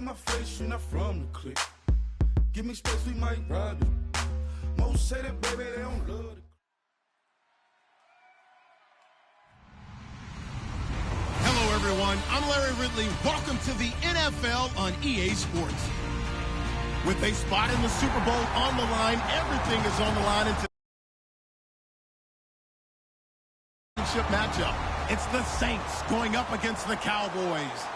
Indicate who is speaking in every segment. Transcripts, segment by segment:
Speaker 1: in my face, you're not from the clique. Give me space, we might ride it. Most say that, baby, they don't love it.
Speaker 2: Hello, everyone. I'm Larry Ridley. Welcome to the NFL on EA Sports. With a spot in the Super Bowl on the line, everything is on the line in championship matchup. It's the Saints going up against the Cowboys.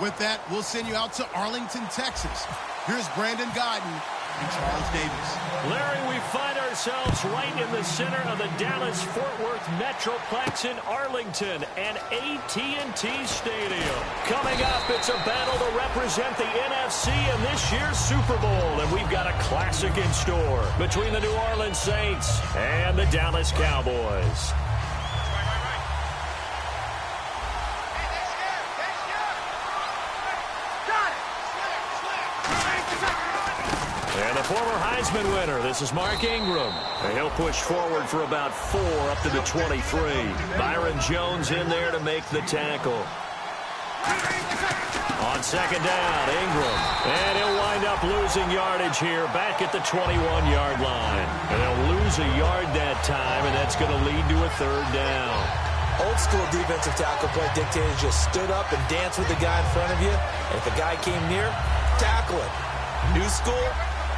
Speaker 2: With that, we'll send you out to Arlington, Texas. Here's Brandon Godden and Charles Davis.
Speaker 3: Larry, we find ourselves right in the center of the Dallas-Fort Worth Metroplex in Arlington and AT&T Stadium. Coming up, it's a battle to represent the NFC in this year's Super Bowl, and we've got a classic in store between the New Orleans Saints and the Dallas Cowboys. And the former Heisman winner, this is Mark Ingram. And he'll push forward for about 4 up to the 23. Byron Jones in there to make the tackle. On second down, Ingram. And he'll wind up losing yardage here back at the 21-yard line. And they'll lose a yard that time, and that's going to lead to a third down.
Speaker 4: Old school defensive tackle play dictators just stood up and danced with the guy in front of you. And if the guy came near, tackle it. New school,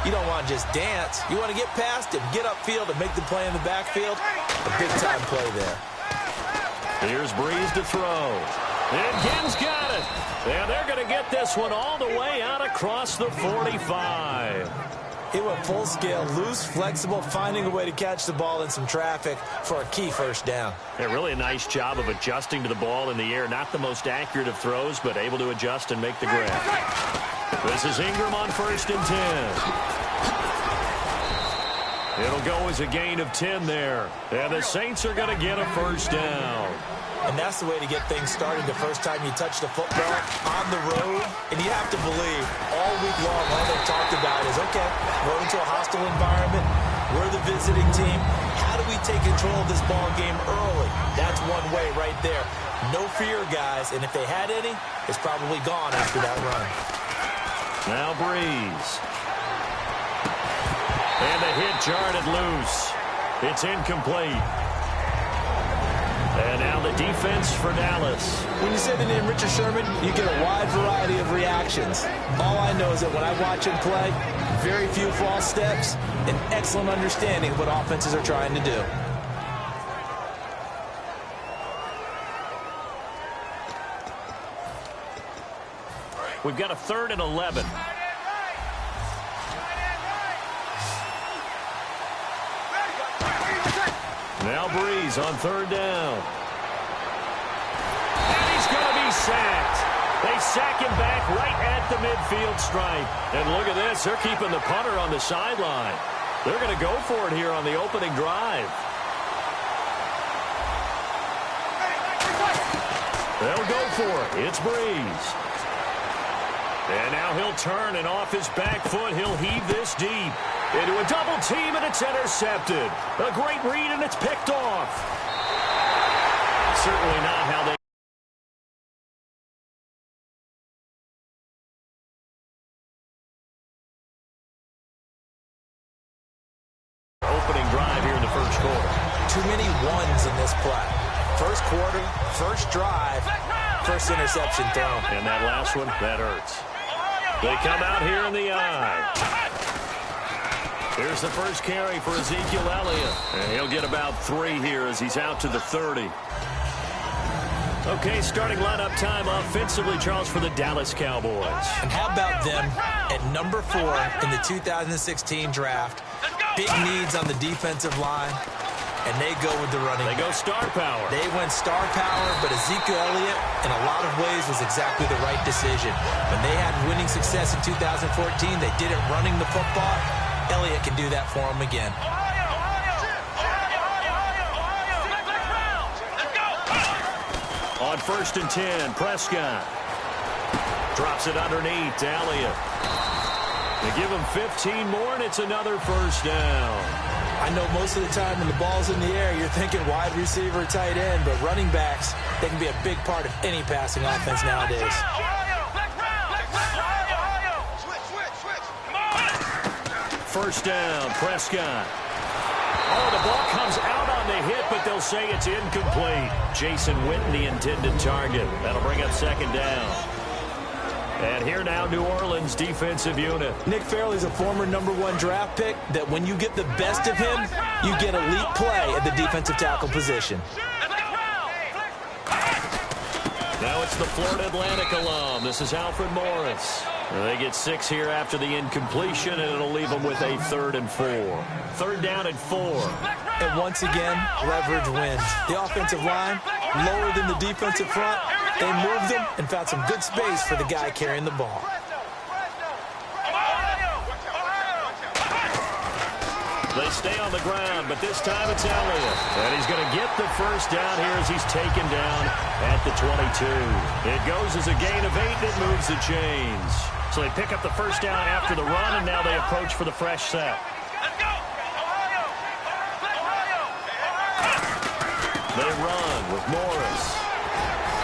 Speaker 4: you don't want to just dance. You want to get past him, get upfield, and make the play in the backfield. A big-time play there.
Speaker 3: Here's Breeze to throw. And Ginn's got it. And they're going to get this one all the way out across the 45.
Speaker 4: He went full scale, loose, flexible, finding a way to catch the ball in some traffic for a key first down.
Speaker 3: Yeah, really a nice job of adjusting to the ball in the air. Not the most accurate of throws, but able to adjust and make the grab. This is Ingram on 1st and 10. It'll go as a gain of 10 there. And the Saints are going to get a first down.
Speaker 4: And that's the way to get things started the first time you touch the football on the road. And you have to believe all week long all they've talked about is, okay, we're into a hostile environment. We're the visiting team. How do we take control of this ball game early? That's one way right there. No fear, guys. And if they had any, it's probably gone after that run.
Speaker 3: Now Breeze. And the hit jarred it loose. It's incomplete. And now the defense for Dallas.
Speaker 4: When you say the name Richard Sherman, you get a wide variety of reactions. All I know is that when I watch him play, very few false steps, and excellent understanding of what offenses are trying to do.
Speaker 3: We've got a 3rd and 11. Now Breeze on 3rd down. And he's going to be sacked. They sack him back right at the midfield stripe. And look at this. They're keeping the punter on the sideline. They're going to go for it here on the opening drive. They'll go for it. It's Breeze. And now he'll turn, and off his back foot, he'll heave this deep. Into a double team, and it's intercepted. A great read, and it's picked off. Certainly not how they... Opening drive here in the first quarter.
Speaker 4: Too many ones in this play. First quarter, first drive, first interception thrown.
Speaker 3: And that last one, that hurts. They come out here in the eye. Here's the first carry for Ezekiel Elliott. And he'll get about 3 here as he's out to the 30. Okay, starting lineup time offensively, Charles, for the Dallas Cowboys.
Speaker 4: And how about them at number 4 in the 2016 draft? Big needs on the defensive line. And they go with the running.
Speaker 3: They go star power.
Speaker 4: They went star power, but Ezekiel Elliott, in a lot of ways, was exactly the right decision. When they had winning success in 2014, they did it running the football. Elliott can do that for them again.
Speaker 3: On 1st and 10, Prescott drops it underneath to Elliott. They give him 15 more, and it's another first down.
Speaker 4: I know most of the time when the ball's in the air, you're thinking wide receiver, tight end, but running backs, they can be a big part of any passing offense nowadays.
Speaker 3: first down. Prescott. Oh, the ball comes out on the hit, but they'll say it's incomplete. Jason Witten, the intended target. That'll bring up second down. And here now, New Orleans defensive unit.
Speaker 4: Nick Fairley's a former #1 draft pick that when you get the best of him, you get elite play at the defensive tackle position.
Speaker 3: Now it's the Florida Atlantic alum. This is Alfred Morris. They get 6 here after the incompletion, and it'll leave them with a 3rd and 4. 3rd down and 4.
Speaker 4: And once again, leverage wins. The offensive line, lower than the defensive front. They moved them and found some good space for the guy carrying the ball.
Speaker 3: They stay on the ground, but this time it's Elliott. And he's going to get the first down here as he's taken down at the 22. It goes as a gain of 8, and it moves the chains. So they pick up the first down after the run, and now they approach for the fresh set. They run with Morris.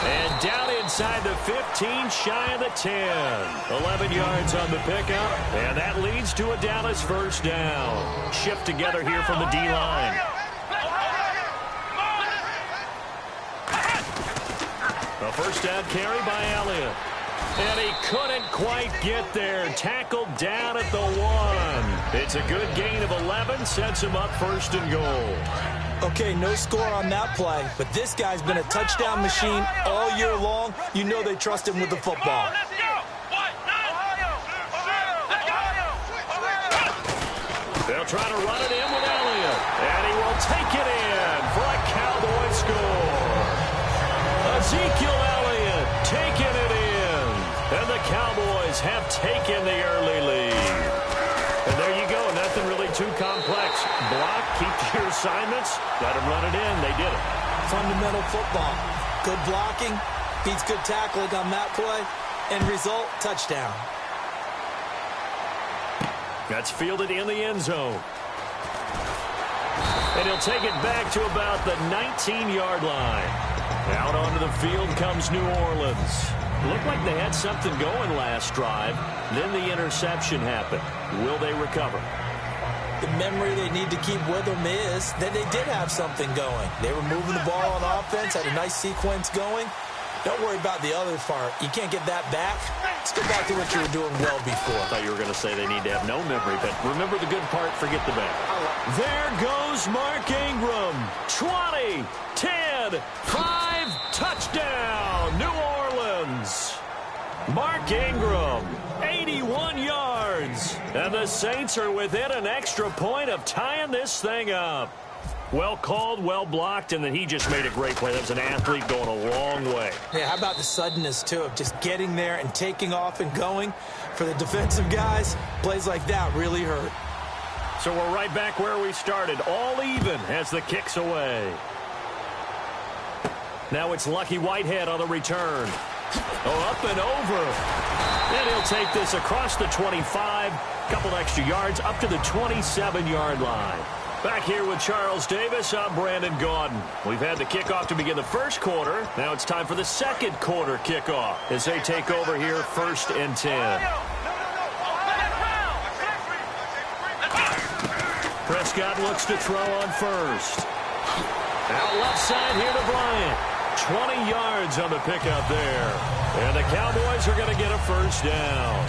Speaker 3: And down inside the 15, shy of the 10. 11 yards on the pickup, and that leads to a Dallas first down. Shift together here from the D-line. A first down carry by Elliott. And he couldn't quite get there. Tackled down at the 1. It's a good gain of 11, sets him up 1st and goal.
Speaker 4: Okay, no score on that play, but this guy's been a touchdown machine all year long. You know they trust him with the football.
Speaker 3: They'll try to run it in with Elliott, and he will take it in for a Cowboy score. Ezekiel Elliott taking it in, and the Cowboys have taken the early lead. And there you go, nothing really too complex. Block, keep to your assignments, let them run it in. They did it.
Speaker 4: Fundamental football. Good blocking, beats good tackling on that play, and result, touchdown.
Speaker 3: That's fielded in the end zone. And he'll take it back to about the 19-yard line. Out onto the field comes New Orleans. Looked like they had something going last drive. Then the interception happened. Will they recover?
Speaker 4: The memory they need to keep with them is that they did have something going. They were moving the ball on offense, had a nice sequence going. Don't worry about the other part. You can't get that back. Let's go back to what you were doing well before.
Speaker 3: I thought you were going to say they need to have no memory, but remember the good part, forget the bad. There goes Mark Ingram. 20, 10, 5, touchdown, New Orleans. Mark Ingram, 81 yards. And the Saints are within an extra point of tying this thing up. Well called, well blocked, and then he just made a great play. That was an athlete going a long way.
Speaker 4: Yeah, how about the suddenness, too, of just getting there and taking off and going? For the defensive guys, plays like that really hurt.
Speaker 3: So we're right back where we started, all even as the kick's away. Now it's Lucky Whitehead on the return. Oh, up and over. And he'll take this across the 25, couple extra yards, up to the 27-yard line. Back here with Charles Davis, I'm Brandon Gaudin. We've had the kickoff to begin the first quarter. Now it's time for the second quarter kickoff as they take over here 1st and 10. Prescott looks to throw on first. Out left side here to Bryant. 20 yards on the pickup there. And the Cowboys are going to get a first down.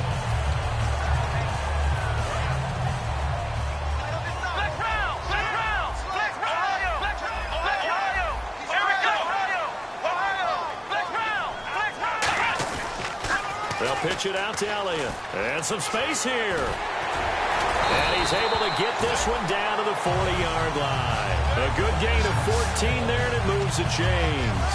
Speaker 3: They'll pitch it out to Elliott. And some space here. And he's able to get this one down to the 40-yard line. A good gain of 14 there, and it moves the chains.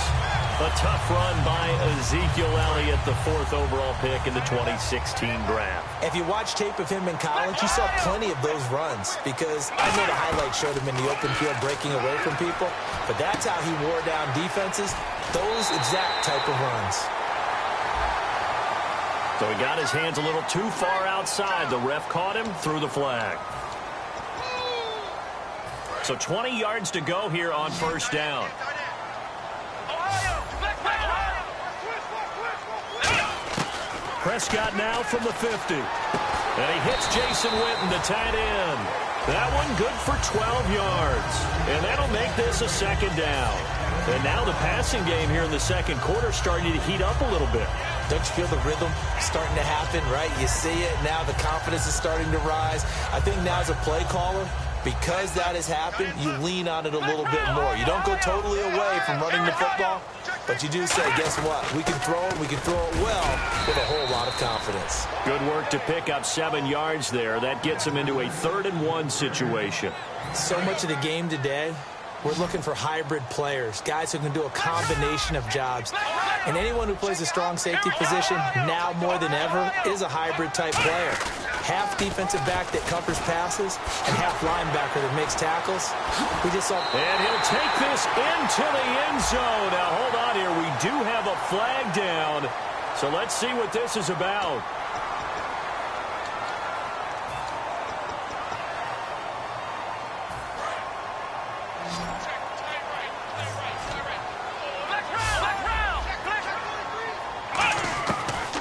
Speaker 3: A tough run by Ezekiel Elliott, the 4th overall pick in the 2016 draft.
Speaker 4: If you watch tape of him in college, you saw plenty of those runs because I know the highlights showed him in the open field breaking away from people, but that's how he wore down defenses, those exact type of runs.
Speaker 3: So he got his hands a little too far outside. The ref caught him, threw the flag. So 20 yards to go here on first down. Prescott now from the 50. And he hits Jason Witten, the tight end. That one good for 12 yards. And that'll make this a second down. And now the passing game here in the second quarter starting to heat up a little bit.
Speaker 4: Don't you feel the rhythm starting to happen, right? You see it. Now the confidence is starting to rise. I think now as a play caller, because that has happened, you lean on it a little bit more. You don't go totally away from running the football, but you do say, guess what? We can throw it. We can throw it well with a whole lot of confidence.
Speaker 3: Good work to pick up 7 yards there. That gets him into a 3rd-and-1 situation.
Speaker 4: So much of the game today, we're looking for hybrid players, guys who can do a combination of jobs. And anyone who plays a strong safety position, now more than ever, is a hybrid-type player. Half defensive back that covers passes and half linebacker that makes tackles. We just saw...
Speaker 3: And he'll take this into the end zone. Now, hold on here. We do have a flag down. So let's see what this is about.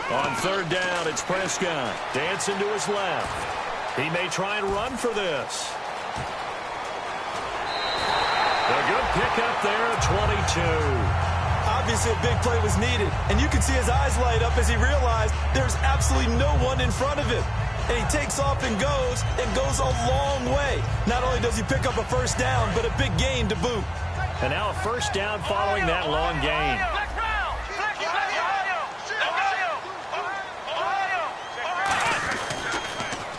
Speaker 3: On 3rd down, it's Prescott. Dancing to his left. He may try and run for this. A good pickup there at 22.
Speaker 4: Obviously, a big play was needed, and you can see his eyes light up as he realized there's absolutely no one in front of him. And he takes off and goes a long way. Not only does he pick up a first down, but a big gain to boot.
Speaker 3: And now a first down following that long gain.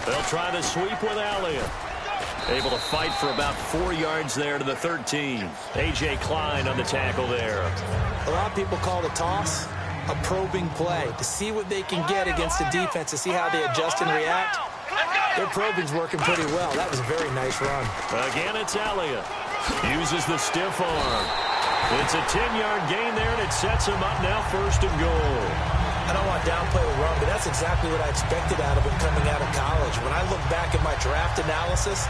Speaker 3: They'll try the sweep with Elliott. Able to fight for about 4 yards there to the 13. A.J. Klein on the tackle there.
Speaker 4: A lot of people call the toss a probing play to see what they can get against the defense, to see how they adjust and react. Their probing's working pretty well. That was a very nice run.
Speaker 3: Again, it's Elliott. Uses the stiff arm. It's a 10-yard gain there, and it sets him up now 1st and goal.
Speaker 4: I don't want to downplay the run, but that's exactly what I expected out of him coming out of college. When I look back at my draft analysis,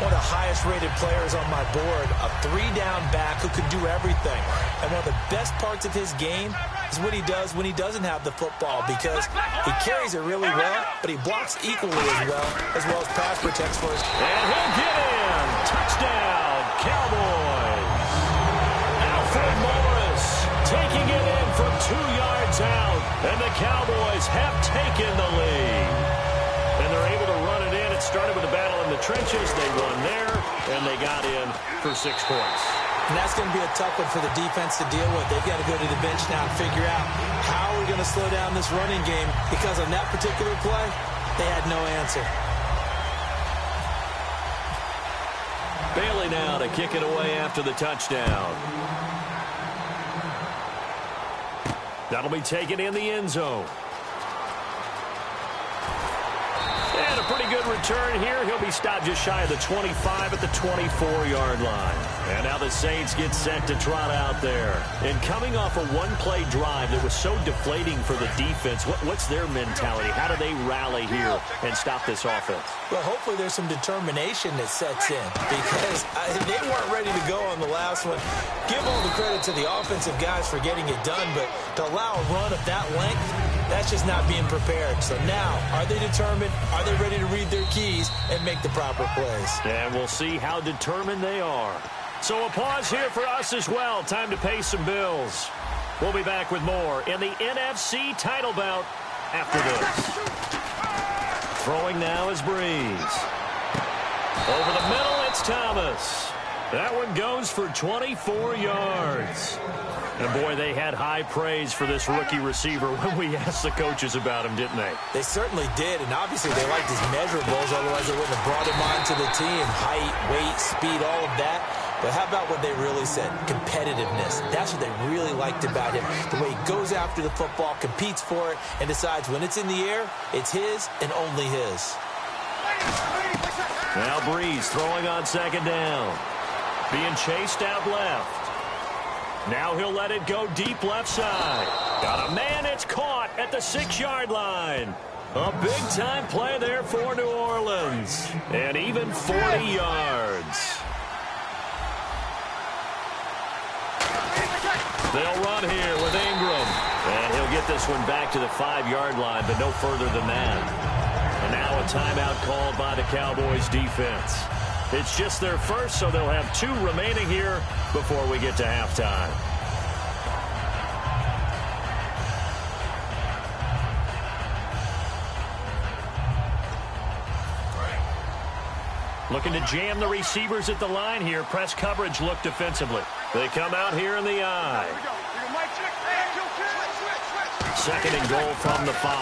Speaker 4: one of the highest-rated players on my board, a 3-down back who could do everything. And one of the best parts of his game is what he does when he doesn't have the football, because he carries it really well, but he blocks equally as well as pass protects for us.
Speaker 3: And he'll get in. Touchdown, Cowboys. Alfred Morris taking it in from 2 yards out, and the Cowboys have taken the lead. And they're able to run it in. It started with a battle in the trenches. They won there, and they got in for 6 points.
Speaker 4: And that's going to be a tough one for the defense to deal with. They've got to go to the bench now and figure out how we're going to slow down this running game, because on that particular play, they had no answer.
Speaker 3: Bailey now to kick it away after the touchdown. That'll be taken in the end zone. And a pretty good return here. He'll be stopped just shy of the 25 at the 24-yard line. And now the Saints get set to trot out there. And coming off a one-play drive that was so deflating for the defense, what's their mentality? How do they rally here and stop this offense?
Speaker 4: Well, hopefully there's some determination that sets in, because they weren't ready to go on the last one. Give all the credit to the offensive guys for getting it done, but to allow a run of that length, that's just not being prepared. So now, are they determined? Are they ready to read their keys and make the proper plays?
Speaker 3: And we'll see how determined they are. So a pause here for us as well. Time to pay some bills. We'll be back with more in the NFC title bout after this. Throwing now is Breeze. Over the middle, it's Thomas. That one goes for 24 yards. And, boy, they had high praise for this rookie receiver when we asked the coaches about him, didn't they?
Speaker 4: They certainly did, and obviously they liked his measurables, otherwise they wouldn't have brought him onto the team. Height, weight, speed, all of that. But how about what they really said? Competitiveness. That's what they really liked about him. The way he goes after the football, competes for it, and decides when it's in the air, it's his and only his.
Speaker 3: Now Breeze throwing on second down. Being chased out left. Now he'll let it go deep left side. Got a man, it's caught at the 6-yard line. A big-time play there for New Orleans. And even 40 yards. They'll run here with Ingram. And he'll get this one back to the 5-yard line, but no further than that. And now a timeout called by the Cowboys defense. It's just their first, so they'll have 2 remaining here before we get to halftime. Looking to jam the receivers at the line here. Press coverage look defensively. They come out here in the eye. Second and goal from the 5.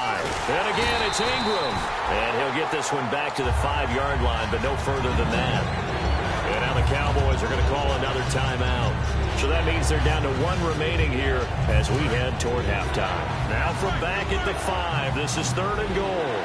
Speaker 3: And again, it's Ingram. And he'll get this one back to the 5-yard line, but no further than that. And now the Cowboys are going to call another timeout. So that means they're down to 1 remaining here as we head toward halftime. Now from back at the 5, this is 3rd and goal.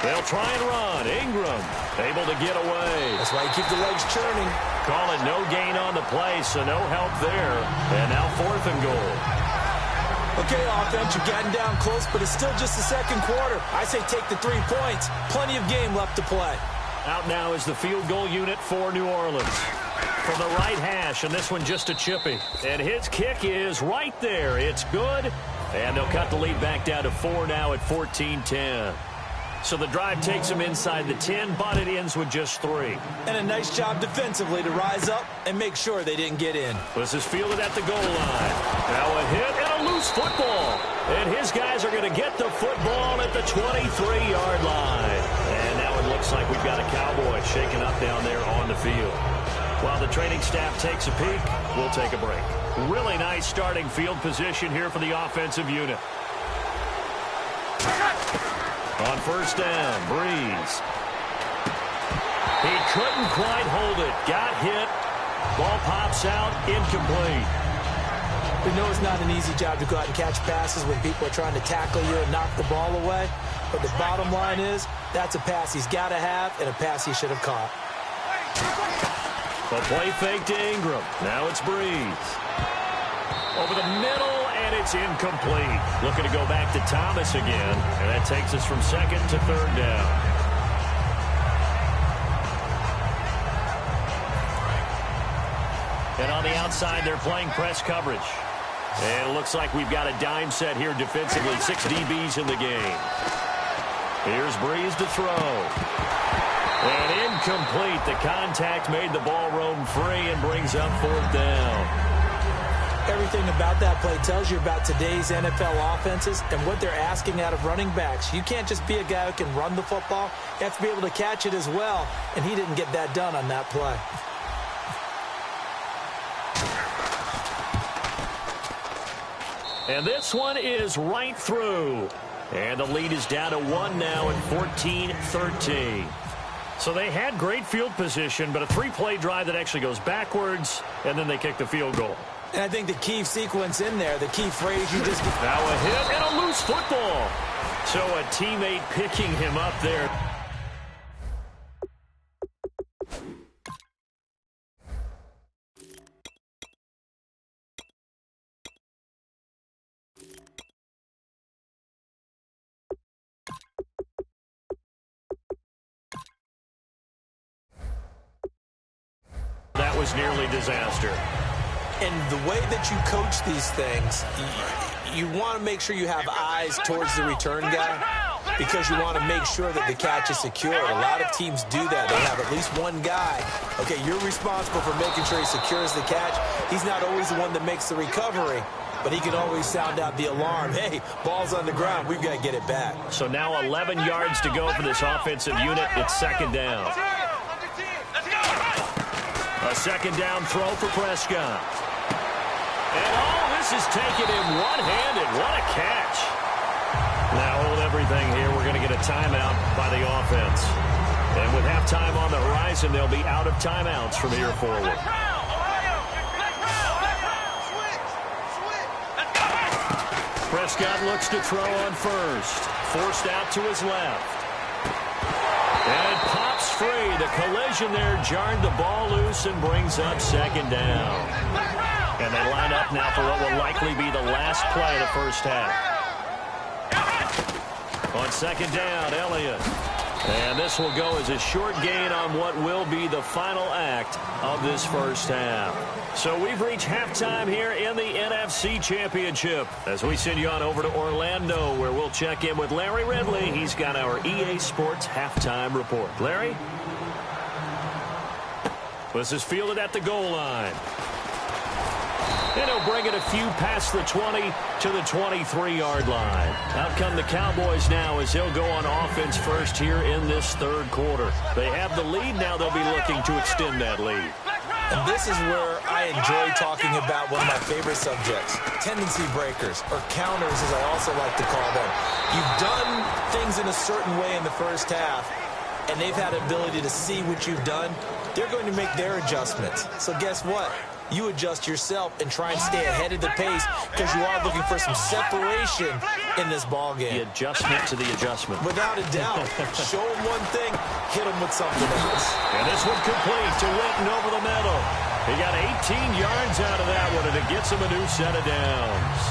Speaker 3: They'll try and run. Ingram able to get away.
Speaker 4: That's why you keep the legs churning.
Speaker 3: Call it no gain on the play, so no help there. And now 4th and goal.
Speaker 4: Okay, offense, you're getting down close, but it's still just the second quarter. I say take the 3 points. Plenty of game left to play.
Speaker 3: Out now is the field goal unit for New Orleans. From the right hash, and this one just a chippy. And his kick is right there. It's good. And they'll cut the lead back down to 4 now at 14-10. So the drive takes them inside the 10, but it ends with just 3.
Speaker 4: And a nice job defensively to rise up and make sure they didn't get in.
Speaker 3: This is fielded at the goal line. Now a hit and a loose football. And his guys are going to get the football at the 23-yard line. And now it looks like we've got a Cowboy shaking up down there on the field. While the training staff takes a peek, we'll take a break. Really nice starting field position here for the offensive unit. On first down, Breeze. He couldn't quite hold it. Got hit. Ball pops out, incomplete.
Speaker 4: We know it's not an easy job to go out and catch passes when people are trying to tackle you and knock the ball away. But the bottom line is, that's a pass he's got to have and a pass he should have caught.
Speaker 3: A play fake to Ingram. Now it's Breeze. Over the middle, and it's incomplete. Looking to go back to Thomas again, and that takes us from 2nd to 3rd down. And on the outside, they're playing press coverage. And it looks like we've got a dime set here defensively. 6 DBs in the game. Here's Breeze to throw. And incomplete. The contact made the ball roam free and brings up 4th down.
Speaker 4: Everything about that play tells you about today's NFL offenses and what they're asking out of running backs. You can't just be a guy who can run the football. You have to be able to catch it as well, and he didn't get that done on that play.
Speaker 3: And this one is right through. And the lead is down to 1 now at 14-13. So they had great field position, but a 3-play drive that actually goes backwards, and then they kick the field goal.
Speaker 4: And I think the key sequence in there, the key phrase you just...
Speaker 3: Now a hit and a loose football. So a teammate picking him up there. That was nearly disaster.
Speaker 4: And the way that you coach these things, you want to make sure you have eyes towards the return guy because you want to make sure that the catch is secured. A lot of teams do that. They have at least one guy. Okay, you're responsible for making sure he secures the catch. He's not always the one that makes the recovery, but he can always sound out the alarm. Hey, ball's on the ground. We've got to get it back.
Speaker 3: So now 11 yards to go for this offensive unit. It's 2nd down. A 2nd down throw for Prescott. And this is taken in one-handed. What a catch. Now hold everything here. We're going to get a timeout by the offense. And with halftime on the horizon, they'll be out of timeouts from here forward. Prescott looks to throw on first. Forced out to his left. And it pops free. The collision there jarred the ball loose and brings up 2nd down. And they line up now for what will likely be the last play of the first half. On 2nd down, Elliott. And this will go as a short gain on what will be the final act of this first half. So we've reached halftime here in the NFC Championship as we send you on over to Orlando, where we'll check in with Larry Ridley. He's got our EA Sports halftime report. Larry? This is fielded at the goal line. And he'll bring it a few past the 20 to the 23-yard line. Out come the Cowboys now as they'll go on offense first here in this third quarter. They have the lead. Now they'll be looking to extend that lead.
Speaker 4: And this is where I enjoy talking about one of my favorite subjects, tendency breakers, or counters as I also like to call them. You've done things in a certain way in the first half, and they've had the ability to see what you've done. They're going to make their adjustments. So guess what? You adjust yourself and try and stay ahead of the pace because you are looking for some separation in this ball game.
Speaker 3: The adjustment to the adjustment.
Speaker 4: Without a doubt. Show them one thing, hit them with something else.
Speaker 3: And this one complete to Witten over the middle. He got 18 yards out of that one, and it gets him a new set of downs.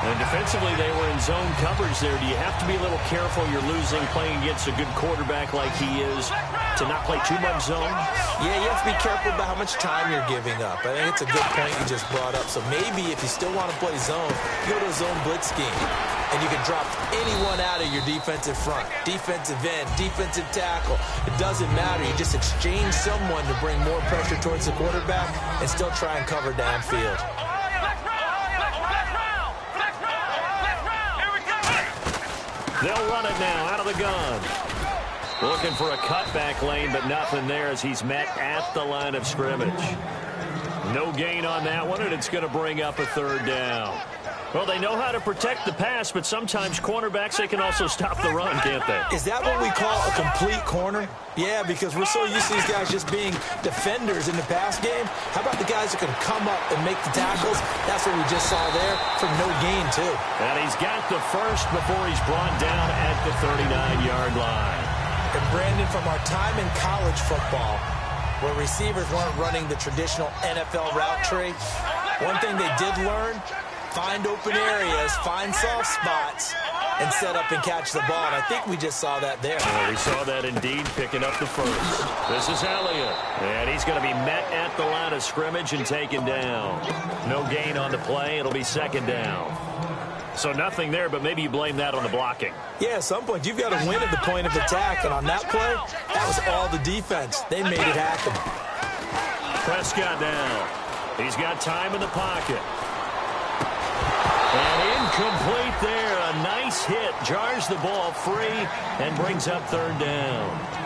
Speaker 3: And defensively, they were in zone coverage there. Do you have to be a little careful? You're losing playing against a good quarterback like he is to not play too much zone?
Speaker 4: Yeah, you have to be careful about how much time you're giving up. I think it's a good point you just brought up. So maybe if you still want to play zone, you go to a zone blitz scheme. And you can drop anyone out of your defensive front, defensive end, defensive tackle. It doesn't matter. You just exchange someone to bring more pressure towards the quarterback and still try and cover downfield.
Speaker 3: They'll run it now out of the gun. Looking for a cutback lane, but nothing there as he's met at the line of scrimmage. No gain on that one, and it's going to bring up a third down. Well, they know how to protect the pass, but sometimes cornerbacks, they can also stop the run, can't they?
Speaker 4: Is that what we call a complete corner? Yeah, because we're so used to these guys just being defenders in the pass game. How about the guys that can come up and make the tackles? That's what we just saw there for no gain, too.
Speaker 3: And he's got the first before he's brought down at the 39-yard line.
Speaker 4: And Brandon, from our time in college football, where receivers weren't running the traditional NFL route tree, one thing they did learn, find open areas, find soft spots, and set up and catch the ball. And I think we just saw that there.
Speaker 3: Well, we saw that indeed, picking up the first. This is Elliott, and he's going to be met at the line of scrimmage and taken down. No gain on the play. It'll be second down. So nothing there, but maybe you blame that on the blocking.
Speaker 4: Yeah, at some point, you've got to win at the point of attack. And on that play, that was all the defense. They made it happen.
Speaker 3: Prescott down. He's got time in the pocket. And incomplete there. A nice hit. Jars the ball free and brings up third down.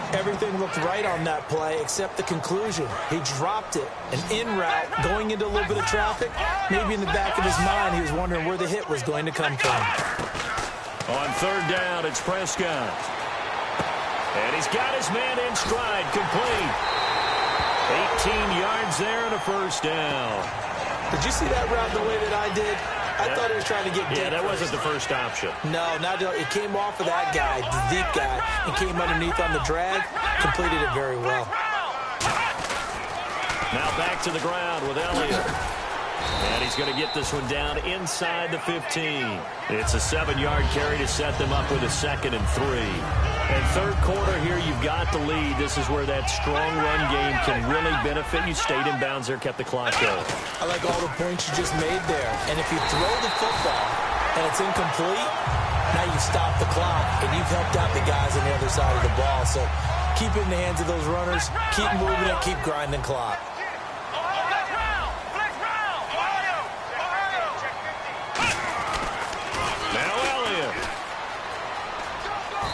Speaker 4: Everything looked right on that play except the conclusion. He dropped it. An in route going into a little bit of traffic. Maybe in the back of his mind he was wondering where the hit was going to come from.
Speaker 3: On third down, it's Prescott. And he's got his man in stride. Complete. 18 yards there and a first down.
Speaker 4: Did you see that route the way that I did? I thought he was trying to get deep.
Speaker 3: Yeah, that wasn't the first option.
Speaker 4: No, it came off of that guy, the deep guy, and came underneath on the drag. Completed it very well.
Speaker 3: Now back to the ground with Elliott. And he's going to get this one down inside the 15. It's a 7-yard carry to set them up with a 2nd and 3. And third quarter here, you've got the lead. This is where that strong run game can really benefit you. Stayed in bounds there, kept the clock going.
Speaker 4: I like all the points you just made there. And if you throw the football and it's incomplete, now you stop the clock and you've helped out the guys on the other side of the ball. So keep it in the hands of those runners. Keep moving it. Keep grinding clock.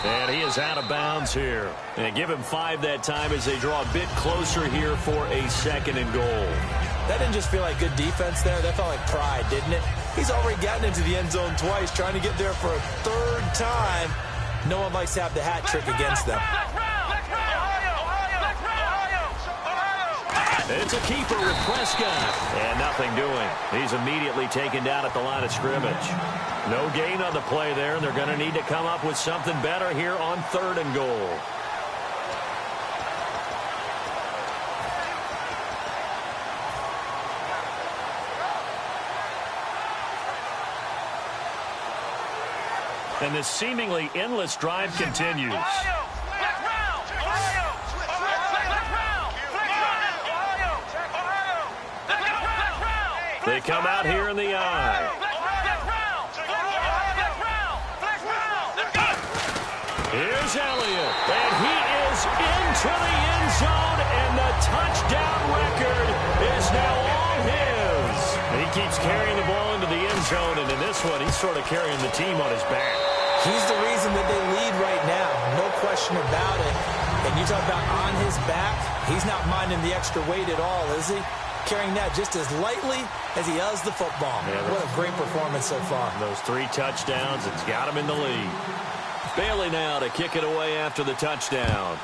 Speaker 3: And he is out of bounds here. And give him 5 that time as they draw a bit closer here for a 2nd and goal.
Speaker 4: That didn't just feel like good defense there. That felt like pride, didn't it? He's already gotten into the end zone twice, trying to get there for a 3rd time. No one likes to have the hat trick against them.
Speaker 3: It's a keeper with Prescott. And nothing doing. He's immediately taken down at the line of scrimmage. No gain on the play there, and they're going to need to come up with something better here on 3rd and goal. And this seemingly endless drive continues. They come out here in the eye. Here's Elliott, and he is into the end zone, and the touchdown record is now all his. And he keeps carrying the ball into the end zone, and in this one, he's sort of carrying the team on his back.
Speaker 4: He's the reason that they lead right now, no question about it. And you talk about on his back, he's not minding the extra weight at all, is he? Carrying that just as lightly as he does the football. Yeah, what a great performance so far.
Speaker 3: Those 3 touchdowns, it's got him in the lead. Bailey now to kick it away after the touchdown.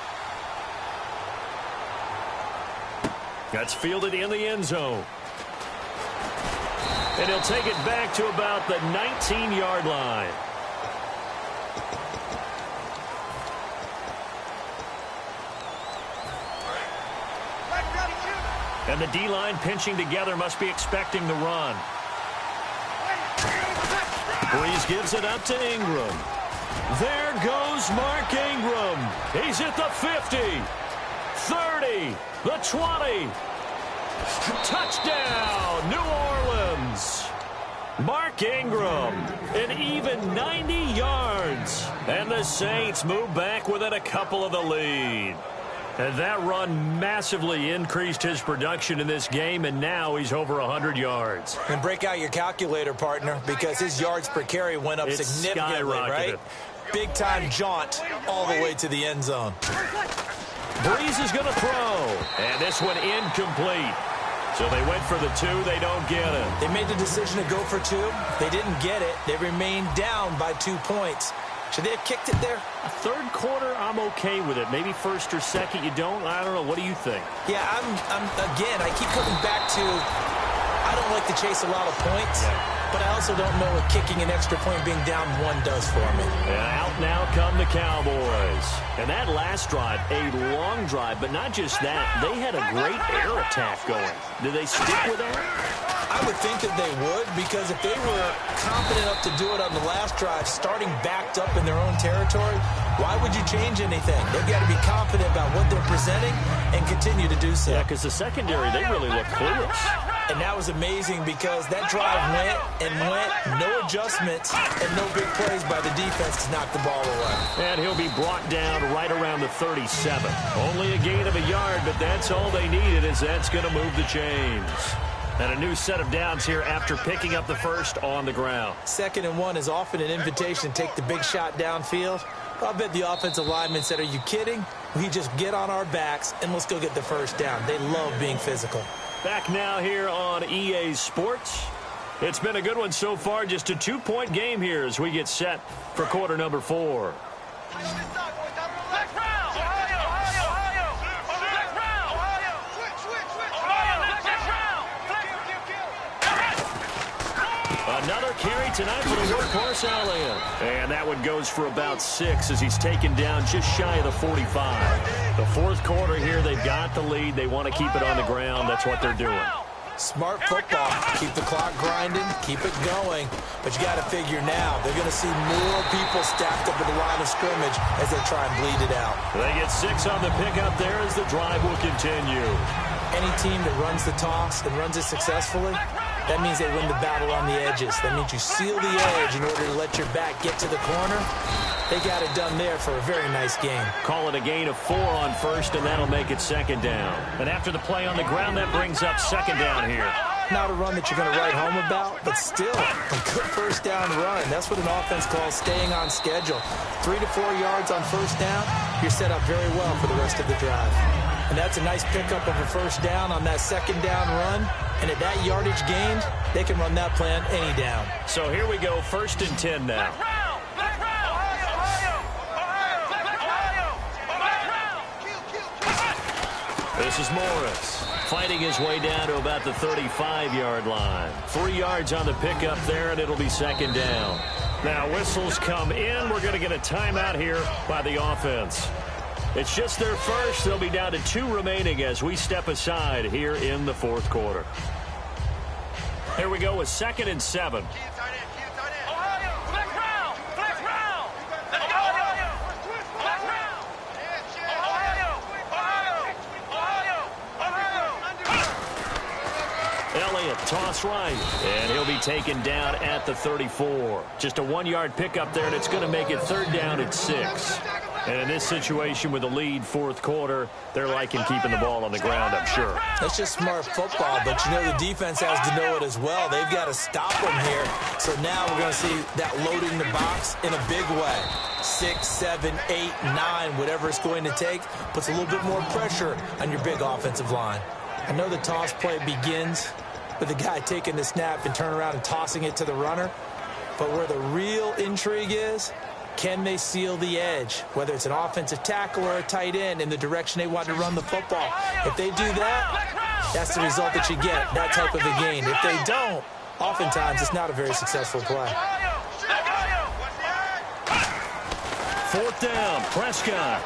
Speaker 3: That's fielded in the end zone. And he'll take it back to about the 19-yard line. And the D-line pinching together must be expecting the run. Breeze gives it up to Ingram. There goes Mark Ingram. He's at the 50, 30, the 20. Touchdown, New Orleans. Mark Ingram, an even 90 yards. And the Saints move back within a couple of the lead. And that run massively increased his production in this game, and now he's over 100 yards.
Speaker 4: And break out your calculator, partner, because his yards per carry went up significantly, right? Big-time jaunt all the way to the end zone.
Speaker 3: Breeze is going to throw, and this one incomplete. So they went for the 2. They don't get it.
Speaker 4: They made the decision to go for 2. They didn't get it. They remained down by 2 points. Should they have kicked it there?
Speaker 3: A third quarter, I'm okay with it. Maybe first or second, you don't. I don't know. What do you think?
Speaker 4: Yeah, again, I keep coming back to I don't like to chase a lot of points, but I also don't know what kicking an extra point being down 1 does for me.
Speaker 3: And out now come the Cowboys. And that last drive, a long drive, but not just that. They had a great air attack going. Did they stick with that?
Speaker 4: I would think that they would, because if they were confident enough to do it on the last drive, starting backed up in their own territory, why would you change anything? They've got to be confident about what they're presenting and continue to do so.
Speaker 3: Yeah, because the secondary, they really look clueless.
Speaker 4: And that was amazing because that drive went and went, no adjustments, and no big plays by the defense to knock the ball away.
Speaker 3: And he'll be brought down right around the 37. Only a gain of a yard, but that's all they needed, as that's going to move the chains. And a new set of downs here after picking up the first on the ground.
Speaker 4: 2nd and 1 is often an invitation to take the big shot downfield. I bet the offensive lineman said, are you kidding? We just get on our backs and let's go get the first down. They love being physical.
Speaker 3: Back now here on EA Sports. It's been a good one so far. Just a 2-point game here as we get set for quarter number 4. Another carry tonight for the workhorse Elliott. And that one goes for about 6 as he's taken down just shy of the 45. The 4th quarter here, they've got the lead. They want to keep it on the ground. That's what they're doing.
Speaker 4: Smart football. Keep the clock grinding. Keep it going. But you got to figure now, they're going to see more people stacked up at the line of scrimmage as they try and bleed it out.
Speaker 3: They get 6 on the pickup there as the drive will continue.
Speaker 4: Any team that runs the toss and runs it successfully, that means they win the battle on the edges. That means you seal the edge in order to let your back get to the corner. They got it done there for a very nice game.
Speaker 3: Call it a gain of 4 on first, and that'll make it 2nd down. And after the play on the ground, that brings up 2nd down here.
Speaker 4: Not a run that you're going to write home about, but still a good first down run. That's what an offense calls staying on schedule. 3 to 4 yards on first down, you're set up very well for the rest of the drive. And that's a nice pickup of a first down on that 2nd down run. And at that yardage gained, they can run that plan any down.
Speaker 3: So here we go, 1st and 10 now. This is Morris fighting his way down to about the 35-yard line. 3 yards on the pickup there, and it'll be 2nd down. Now whistles come in. We're going to get a timeout here by the offense. It's just their first. They'll be down to 2 remaining as we step aside here in the 4th quarter. Here we go with 2nd and 7. Toss right. And he'll be taken down at the 34. Just a 1-yard pickup there, and it's going to make it 3rd down at 6. And in this situation with the lead 4th quarter, they're liking keeping the ball on the ground, I'm sure.
Speaker 4: That's just smart football, but you know the defense has to know it as well. They've got to stop them here. So now we're going to see that loading the box in a big way. 6, 7, 8, 9, whatever it's going to take, puts a little bit more pressure on your big offensive line. I know the toss play begins with the guy taking the snap and turning around and tossing it to the runner, but where the real intrigue is, can they seal the edge, whether it's an offensive tackle or a tight end, in the direction they want to run the football? If they do that, that's the result that you get, that type of a gain. If they don't, oftentimes it's not a very successful play.
Speaker 3: 4th down, Prescott.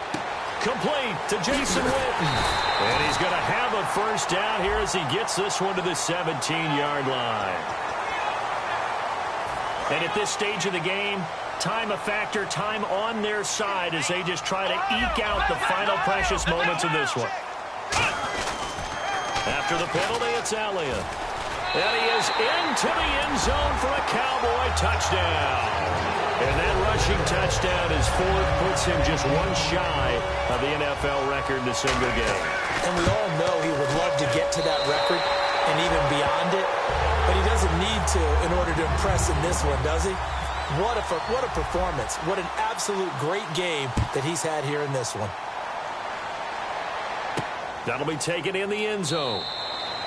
Speaker 3: Complete to Jason Witten. And he's going to have a 1st down here as he gets this one to the 17-yard line. And at this stage of the game, time a factor, time on their side as they just try to eke out the final precious moments of this one. After the penalty, it's Elliott. And he is into the end zone for a Cowboy touchdown. And that rushing touchdown is 4th, puts him just 1 shy of the NFL record in a single game.
Speaker 4: And we all know he would love to get to that record and even beyond it, but he doesn't need to in order to impress in this one, does he? What a performance. What an absolute great game that he's had here in this one.
Speaker 3: That'll be taken in the end zone.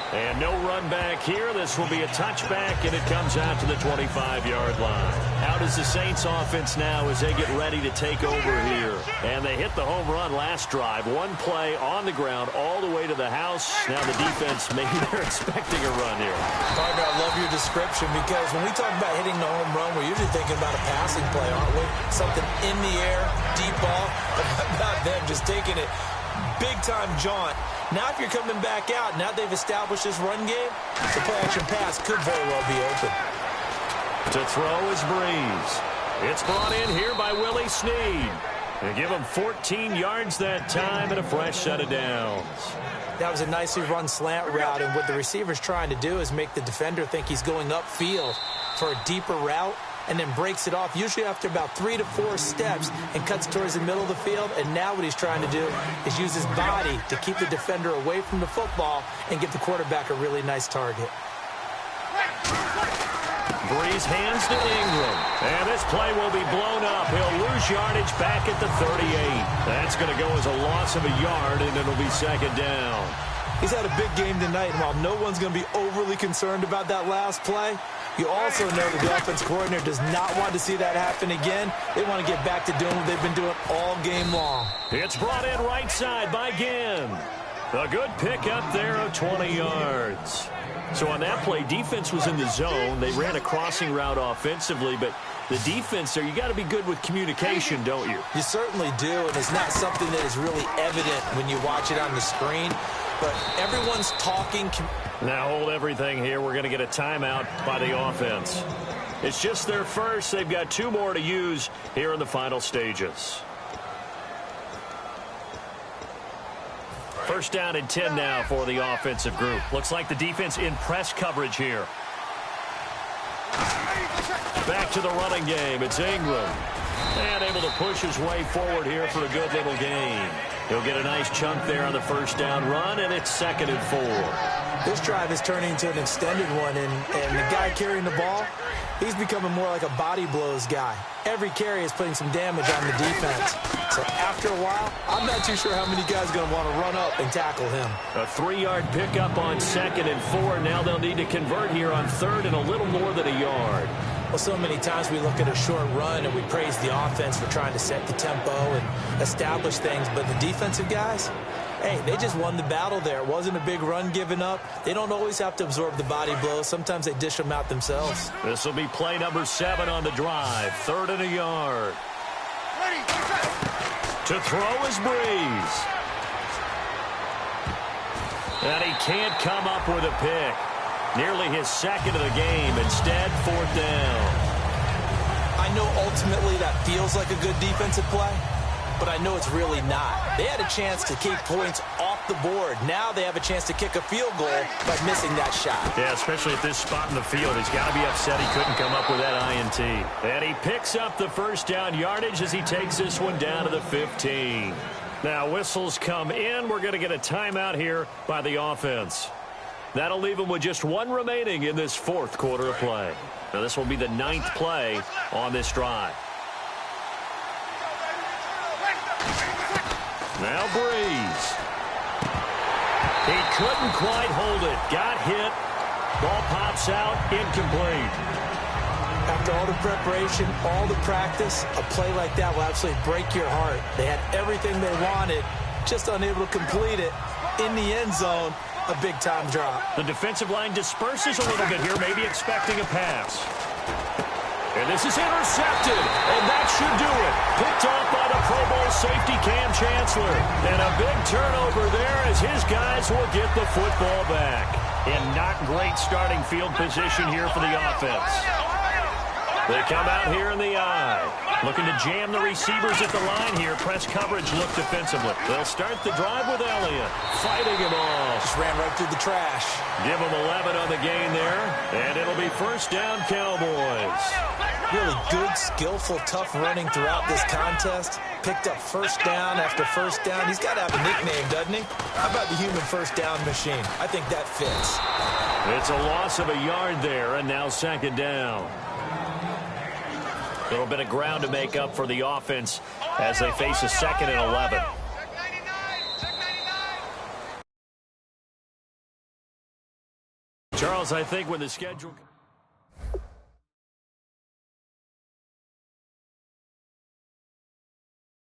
Speaker 3: And no run back here. This will be a touchback, and it comes out to the 25-yard line. How does the Saints offense now as they get ready to take over here? And they hit the home run last drive. 1 play on the ground all the way to the house. Now the defense, maybe they're expecting a run here.
Speaker 4: Partner, I love your description, because when we talk about hitting the home run, we're usually thinking about a passing play, aren't we? Something in the air, deep ball. But about them just taking it big-time jaunt. Now if you're coming back out, now they've established this run game, the play-action pass could very well be open.
Speaker 3: To throw is Breeze. It's brought in here by Willie Snead. They give him 14 yards that time and a fresh set of downs.
Speaker 4: That was a nicely run slant route, and what the receiver's trying to do is make the defender think he's going upfield for a deeper route, and then breaks it off, usually after about 3 to 4 steps, and cuts towards the middle of the field. And now what he's trying to do is use his body to keep the defender away from the football and give the quarterback a really nice target.
Speaker 3: Breeze hands to Ingram. And this play will be blown up. He'll lose yardage back at the 38. That's going to go as a loss of a yard, and it'll be 2nd down.
Speaker 4: He's had a big game tonight, and while no one's going to be overly concerned about that last play, you also know that the offense coordinator does not want to see that happen again. They want to get back to doing what they've been doing all game long.
Speaker 3: It's brought in right side by Ginn. A good pickup there of 20 yards. So on that play, defense was in the zone. They ran a crossing route offensively, but the defense there, you got to be good with communication, don't you?
Speaker 4: You certainly do, and it's not something that is really evident when you watch it on the screen. But everyone's talking.
Speaker 3: Now hold everything here. We're going to get a timeout by the offense. It's just their first. They've got 2 more to use here in the final stages. 1st down and 10 now for the offensive group. Looks like the defense in press coverage here. Back to the running game. It's Ingram. And able to push his way forward here for a good little gain. He'll get a nice chunk there on the 1st down run, and it's 2nd and 4.
Speaker 4: This drive is turning into an extended one, and the guy carrying the ball, he's becoming more like a body blows guy. Every carry is putting some damage on the defense. So after a while, I'm not too sure how many guys are going to want to run up and tackle him.
Speaker 3: A 3-yard pickup on 2nd and 4. Now they'll need to convert here on 3rd and a little more than a yard.
Speaker 4: Well, so many times we look at a short run and we praise the offense for trying to set the tempo and establish things, but the defensive guys, hey, they just won the battle there. It wasn't a big run given up. They don't always have to absorb the body blows. Sometimes they dish them out themselves.
Speaker 3: This will be play number 7 on the drive. 3rd and a yard. To throw is Breeze. And he can't come up with a pick. Nearly his 2nd of the game. Instead, 4th down.
Speaker 4: I know ultimately that feels like a good defensive play, but I know it's really not. They had a chance to keep points off the board. Now they have a chance to kick a field goal by missing that shot.
Speaker 3: Yeah, especially at this spot in the field. He's got to be upset he couldn't come up with that INT. And he picks up the first down yardage as he takes this one down to the 15. Now whistles come in. We're going to get a timeout here by the offense. That'll leave him with just one remaining in this fourth quarter of play. Now this will be the 9th play on this drive. Now Breeze. He couldn't quite hold it. Got hit. Ball pops out. Incomplete.
Speaker 4: After all the preparation, all the practice, a play like that will absolutely break your heart. They had everything they wanted, just unable to complete it. In the end zone, a big-time drop.
Speaker 3: The defensive line disperses a little bit here, maybe expecting a pass. And this is intercepted, and that should do it. Picked off by the Pro Bowl safety Cam Chancellor. And a big turnover there as his guys will get the football back. And not great starting field position here for the offense. They come out here in the eye. Looking to jam the receivers at the line here. Press coverage look defensively. They'll start the drive with Elliott. Fighting him off.
Speaker 4: Just ran right through the trash.
Speaker 3: Give him 11 on the gain there. And it'll be first down Cowboys.
Speaker 4: Really good, skillful, tough running throughout this contest. Picked up first down after first down. He's got to have a nickname, doesn't he? How about the human first down machine? I think that fits.
Speaker 3: It's a loss of a yard there, and now second down. A little bit of ground to make up for the offense as they face a 2nd and 11. Charles, I think when the schedule...